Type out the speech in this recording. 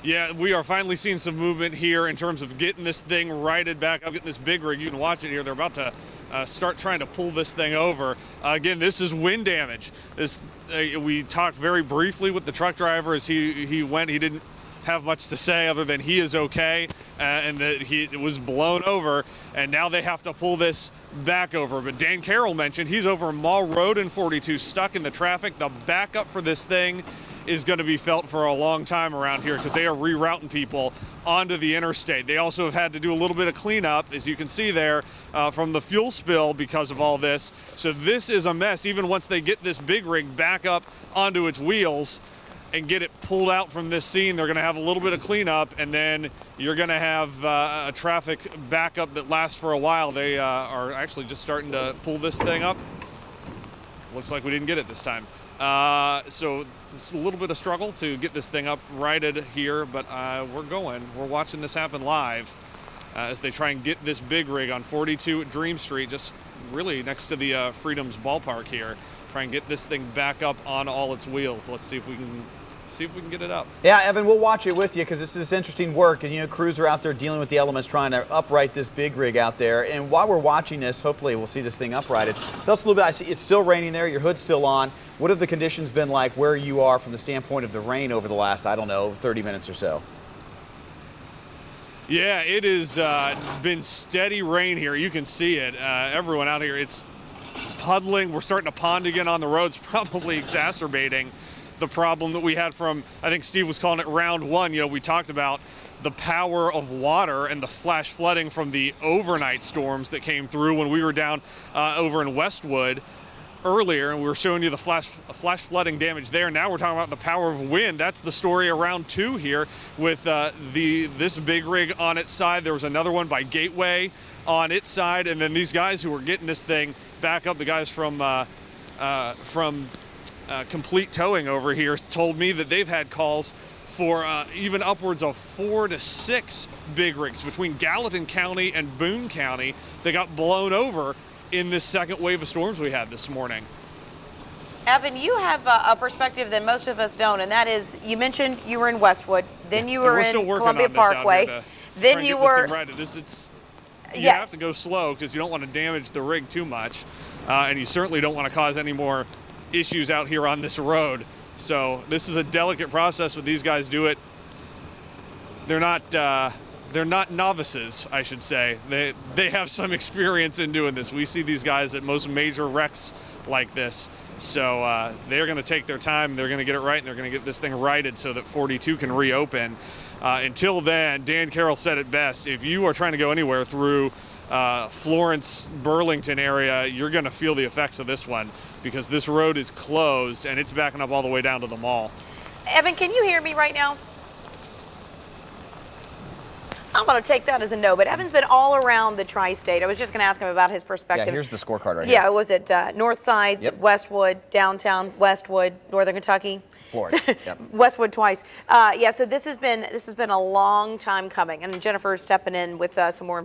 Yeah, we are finally seeing some movement here in terms of getting this thing righted back up, getting this big rig. You can watch it here. They're about to start trying to pull this thing over. Again, this is wind damage. We talked very briefly with the truck driver as he went. He didn't have much to say other than he is okay and that it was blown over, and now they have to pull this back over. But Dan Carroll mentioned he's over Mall Road in 42, stuck in the traffic. The backup for this thing is going to be felt for a long time around here because they are rerouting people onto the interstate. They also have had to do a little bit of cleanup, as you can see there, from the fuel spill because of all this. So this is a mess. Even once they get this big rig back up onto its wheels and get it pulled out from this scene, they're going to have a little bit of cleanup, and then you're going to have a traffic backup that lasts for a while. They are actually just starting to pull this thing up. Looks like we didn't get it this time. So it's a little bit of struggle to get this thing up righted here, but we're watching this happen live as they try and get this big rig on 42 at Dream Street, just really next to the Freedom's ballpark here. Try and get this thing back up on all its wheels. Let's see if we can get it up. Yeah, Evan, we'll watch it with you because this is interesting work. Because crews are out there dealing with the elements, trying to upright this big rig out there. And while we're watching this, hopefully we'll see this thing uprighted. Tell us a little bit. I see it's still raining there. Your hood's still on. What have the conditions been like where you are from the standpoint of the rain over the last, 30 minutes or so? Yeah, it has been steady rain here. You can see it. Everyone out here, it's puddling. We're starting to pond again on the roads, probably exacerbating the problem that we had from, I think Steve was calling it round one. We talked about the power of water and the flash flooding from the overnight storms that came through when we were down over in Westwood earlier, and we were showing you the flash flooding damage there. Now we're talking about the power of wind. That's the story around two here with this big rig on its side. There was another one by Gateway on its side, and then these guys who were getting this thing back up, the guys from Complete Towing over here, told me that they've had calls for even upwards of 4 to 6 big rigs between Gallatin County and Boone County that got blown over in this second wave of storms we had this morning. Evan, you have a perspective that most of us don't, and that is, you mentioned you were in Westwood, then you were in Columbia Parkway, then you were... You have to go slow because you don't want to damage the rig too much, and you certainly don't want to cause any more issues out here on this road. So this is a delicate process, but these guys do it. They're not novices, I should say. They have some experience in doing this. We see these guys at most major wrecks like this. So they're going to take their time, they're going to get it right, and they're going to get this thing righted so that 42 can reopen. Until then, Dan Carroll said it best, if you are trying to go anywhere through Florence, Burlington area, you're going to feel the effects of this one because this road is closed and it's backing up all the way down to the mall. Evan, can you hear me right now? I'm going to take that as a no, but Evan's been all around the tri-state. I was just going to ask him about his perspective. Yeah, here's the scorecard right here. Yeah, was it North Side, Yep. Westwood, Downtown, Westwood, Northern Kentucky? Florence. Yep. Westwood twice. Yeah, so this has been a long time coming, and Jennifer's stepping in with some more information.